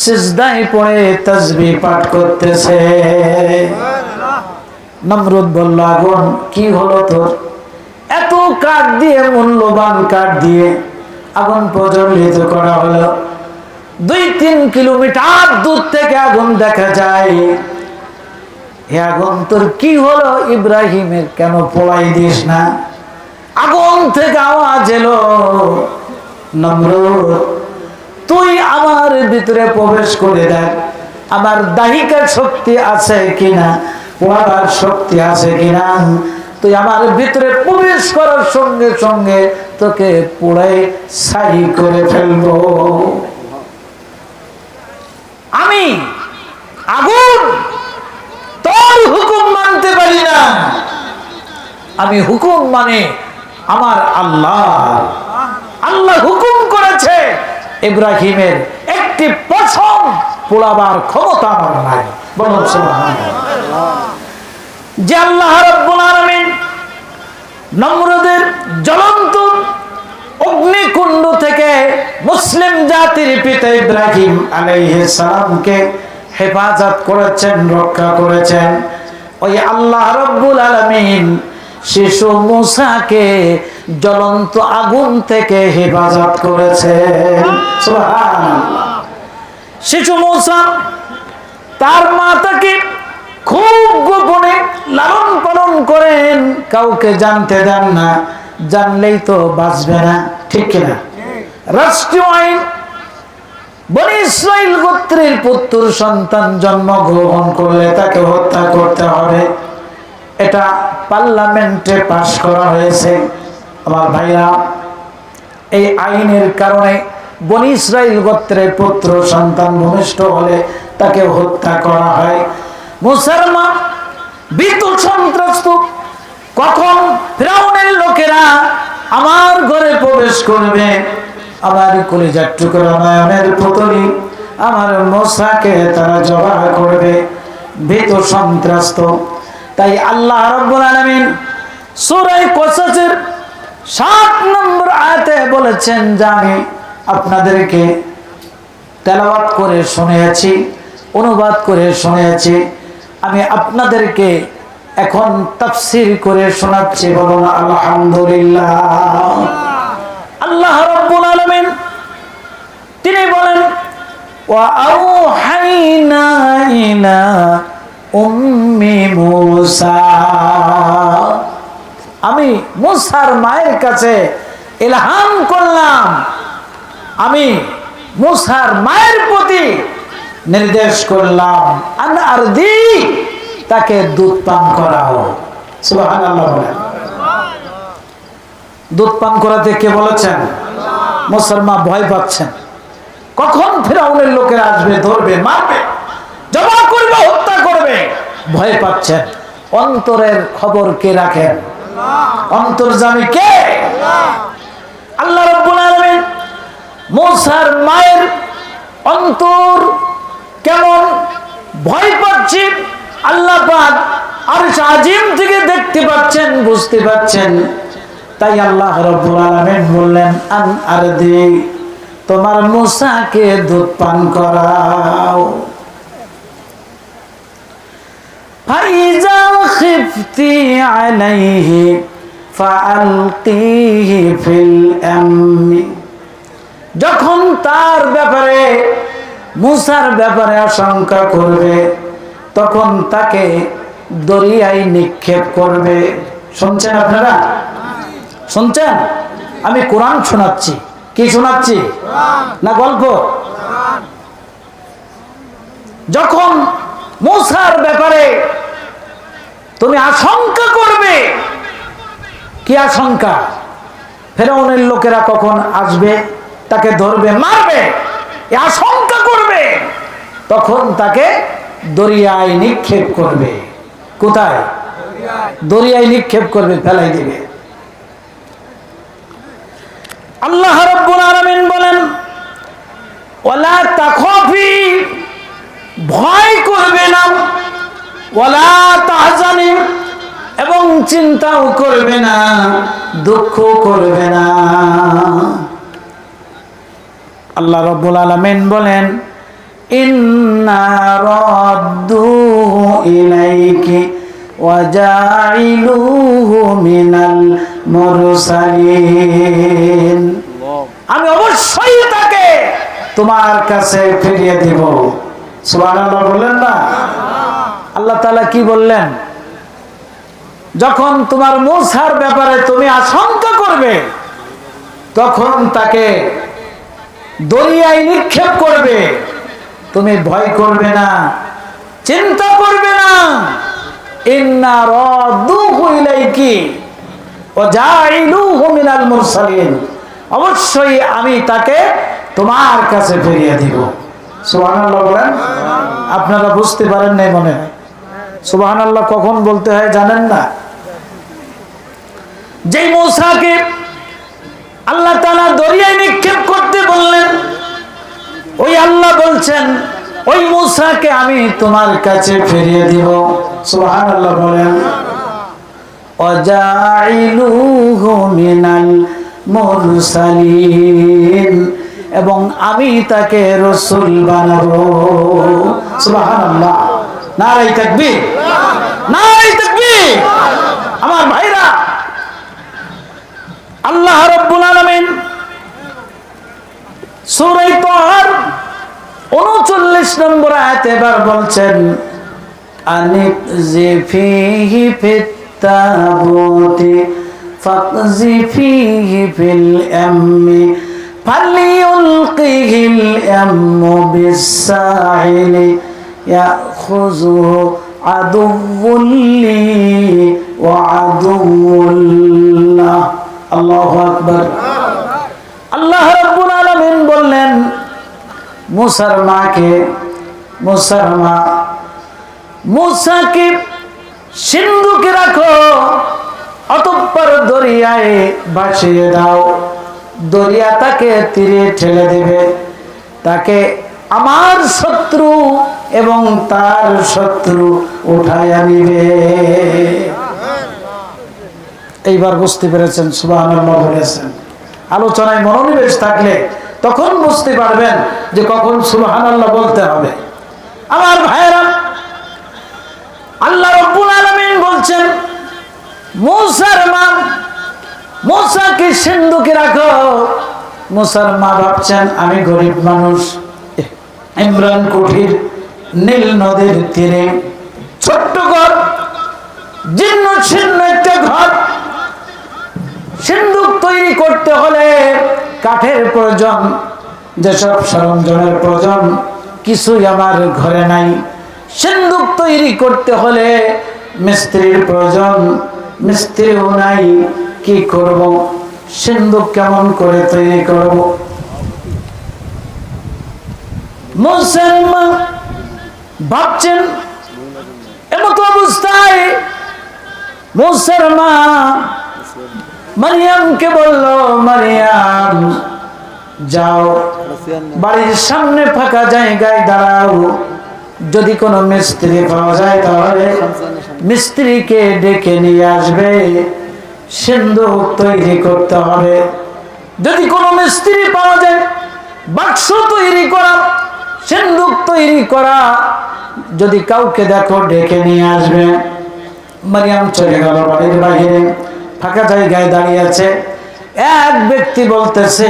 সিজদায় পড়ে তাসবিহ পাঠ করতেছে। নমরুদ বলল, আগুন কি হলো তোর? এত কাঠ দিয়ে, মূল্যবান কাঠ দিয়ে আগুন প্রজ্বলিত করা হলো, 2-3 কিলোমিটার দূর থেকে আগুন দেখা যায়। হে আগুন, তোর কি হলো? ইব্রাহিমের কেন পোড়াই দিস না? আগুন থেকে আওয়াজ এলো, নমরুদ, তুই আমার ভিতরে প্রবেশ করে দেখ, আমার দাহিকার শক্তি আছে কিনা, পোড়াবার শক্তি আছে কিনা। তুই আমার ভিতরে প্রবেশ করার সঙ্গে সঙ্গে তোকে পোড়াই ছাই করে ফেলবো। আমি আগুন তোর হুকুম মানতে পারি না, আমি হুকুম মানে আমার আল্লাহ। আল্লাহ হুকুম করেছে ইব্রাহিমের একটি পশম পোড়াবার ক্ষমতা আমার নাই। বলুন সুবহানাল্লাহ। যে আল্লাহ রাব্বুল আলামিন নমরুদের জ্বলন্ত অগ্নিকুণ্ড থেকে মুসলিম জাতির পিতা ইব্রাহিম আলাইহিস সালামকে হেফাজত করেছেন, রক্ষা করেছেন, ওই আল্লাহ রাব্বুল আলামিন শিশু মুসাকে জ্বলন্ত আগুন থেকে হেফাজত করেছেন। সুবহানাল্লাহ। শিশু মুসা তার মাতাকে খুব গোপনে লালন পালন করেন, কাউকে জানতে দেন না, জানলেই তো বাঁচবে না, ঠিক কিনা? রাষ্ট্রীয় আইন বনি ইসরাইল গোত্রের পুত্র সন্তান জন্মগ্রহণ করলে তাকে হত্যা করতে হবে, এটা পার্লামেন্টে পাশ করা হয়েছে। আমার ভাইরা, এই আইনের কারণে বনি ইসরাইল গোত্রের পুত্র সন্তান ভূমিষ্ঠ হলে তাকে হত্যা করা হয়। মুসলমান ভীত সন্ত্রস্ত, কখন ফিরআউনের লোকেরা আমার ঘরে প্রবেশ করবে, আমার কলিজার টুকরা নয়নের পুতলি আমার মুসাকে তারা জবাহ করবে, ভীত সন্ত্রস্ত। তাই আল্লাহ রাব্বুল আলামিন সূরা কসসের 7 নম্বর আয়াতে বলেছেন যে আমি আপনাদেরকে তেলাওয়াত করে শুনিয়েছি, অনুবাদ করে শুনিয়েছি, আমি আপনাদেরকে এখন তাফসীর করে শোনাচ্ছি। বলুন আলহামদুলিল্লাহ। আল্লাহ রাব্বুল আলামিন তিনি বলেন, ওয়া আওহাইনা ইলা উম্মি মূসা, আমি মুসার মায়ের কাছে ইলহাম করলাম, আমি মুসার মায়ের প্রতি নির্দেশ করলাম, আন আরদি, তাকে দুধ পান করাও। সুবহানাল্লাহ বলেন। দুধ পান করাতে কে বলেছেন? মুসার মা ভয় পাচ্ছেন, কখন ফিরআউনের লোকেরা আসবে, ধরবে, মারবে, জবাই করবে, হত্যা করবে, ভয় পাচ্ছেন। অন্তরের খবর কে রাখেন? অন্তর্যামী কে? আল্লাহ রাব্বুল আলামিন মুসার মায়ের অন্তর কেমন ভয় পাচ্ছে আল্লাহ পাক আরশ আজিম থেকে দেখতে পাচ্ছেন, বুঝতে পাচ্ছেন। তাই আল্লাহ রাব্বুল আলামিন বললেন, আন আরদি, তোমার মুসাকে দুধ পান করাও। ফাইজা খিফতি আলাইহি ফাআলকিহি ফিল ইয়ামি, যখন তার ব্যাপারে, মুসার ব্যাপারে আশঙ্কা করবে, তখন তাকে দরিয়ায় নিক্ষেপ করবে। শুনছেন আপনারা? শুনছেন? আমি কোরআন শোনাচ্ছি। কি শোনাচ্ছি? না গল্প? যখন মুসার ব্যাপারে তুমি আশঙ্কা করবে, কি আশঙ্কা? ফিরআউনের লোকেরা কখন আসবে, তাকে ধরবে, মারবে, এই আশঙ্কা করবে, তখন তাকে দরিয়ায় নিক্ষেপ করবে। কোথায়? দরিয়ায় নিক্ষেপ করবে, ফেলাই দিবে। আল্লাহ রাব্বুল আলামিন বলেন, ওয়ালা তাখাফি, ভয় করবে না, ওয়ালা তাহজানি, এবং চিন্তাও করবে না, দুঃখ করবে না। আল্লাহ রাব্বুল আলামিন বলেন, ইন্না রাদ্দুহু ইলাইকি ওয়া জাইলুহু মিনাল মুরসালিন, আমি অবশ্যই তাকে তোমার কাছে ফিরিয়ে দিব। সুবহানাল্লাহ বললেন না? আল্লাহ তাআলা কি বললেন? যখন তোমার মুসার ব্যাপারে তুমি আশঙ্কা করবে, তখন তাকে দরিয়ায় নিক্ষেপ করবে, তুমি ভয় করবে না, চিন্তা করবে না। ইন্না রাদ্দুহু ইলাইকি ওয়া জাইলুহু মিনাল মুরসালিন, অবশ্যই আমি তাকে তোমার কাছে ফিরিয়ে দিব। সুবহানাল্লাহ বলেন। আপনারা বুঝতে পারেন নাই মনে হয়। সুবহানাল্লাহ কখন বলতে হয় জানেন না? যেই মূসাকে আল্লাহ তাআলা দরিয়ায় নিক্ষেপ করতে বললেন, ওই আল্লাহ বলছেন ওই মূসাকে আমি তোমার কাছে ফিরিয়ে দিব। সুবহানাল্লাহ বলেন। ওয়াজাইলুহু মিনাল মুরসালিন, এবং আমি তাকে রাসূল বানাবো। সুবহানাল্লাহ। নারে তাকবীর, নারে তাকবীর। আমার ভাইরা, আল্লাহ রাব্বুল আলামিন সূরা তাহার 39 নম্বর আয়াতে এবার বলছেন, আনিকযিফিহি ফিত্তাবুতি ফাকযিফিহি ফিল ইয়ামি ফালিউলকিহিল ইয়াম্মু বিসাহিলি ইয়াখুযুহু আদুউল লি ওয়া আদুউল্লাহ। আল্লাহু আকবার। আল্লাহ রাব্বুল আলামিন বললেন মুসার মাকে, মুসার মা, মুসাকে সিন্ধুকে রাখো, অতঃপর দরিয়ায় ভাসিয়ে দাও। দরিয়া তাকে তীরে ঠেলে দেবে, তাকে আমার শত্রু এবং তার শত্রু উঠাইয়া নিবে। এইবার বুঝতে পেরেছেন? সুবহানাল্লাহ বলেছেন। আলোচনায় মনোনিবেশ থাকলে তখন বুঝতে পারবেন যে কখন সুবহানাল্লাহ বলতে হবে। আমার ভাইয়েরা, আল্লাহ রাব্বুল আলামিন বলছেন মুসার মা, মুসাকে সিন্ধুকে রাখো। মুসার মা ভাবছেন আমি গরিব মানুষ, ইমরান কুঠির, নীল নদীর তীরে ছোট্ট ঘর, জীর্ণ শীর্ণ একটা ঘর। সিন্ধুক তৈরি করতে হলে কাঠের প্রয়োজন, যেসব সরঞ্জামের প্রয়োজন কিছুই আমার ঘরে নাই। সিন্ধুক তৈরি করতে হলে মিস্ত্রির প্রয়োজন, মিস্ত্রিও নাই। কি করব? সিন্ধুক কেমন করে তৈরি করব? মুসলমান ভাবছেন। এমত অবস্থায় মুসার মা মারিয়ামকে বলল, মারিয়াম যাও, বাড়ির সামনে ফাঁকা জায়গায় দাঁড়াও। যদি কোনো মিস্ত্রি পাওয়া যায় তাহলে মিস্ত্রিকে ডেকে নিয়ে আসবে, সিন্ধুক তৈরি করতে হবে। যদি কোনো মিস্ত্রি পাওয়া যায়, বাক্স তৈরি করা, সিন্ধুক তৈরি করা, যদি কাউকে দেখো ডেকে নিয়ে আসবে। মারিয়াম চলে গেল বাড়ির বাইরে, ফাঁকা জায়গায় দাঁড়িয়ে আছে। এক ব্যক্তি বলতেছে,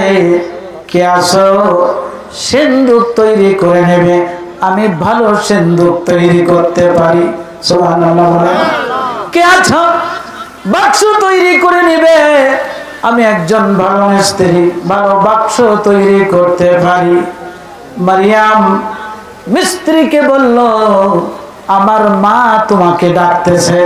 কে আসো? সিন্ধুক তৈরি করে নেবে। আমি ভালো সিন্ধুক তৈরি করতে পারি। সুবহানাল্লাহ বলে। কে আছো? বাক্স তৈরি করে নেবে। আমি একজন ভালো মিস্ত্রি, ভালো বাক্স তৈরি করতে পারি। মারিয়াম মিস্ত্রিকে বলল, আমার মা তোমাকে ডাকতেছে।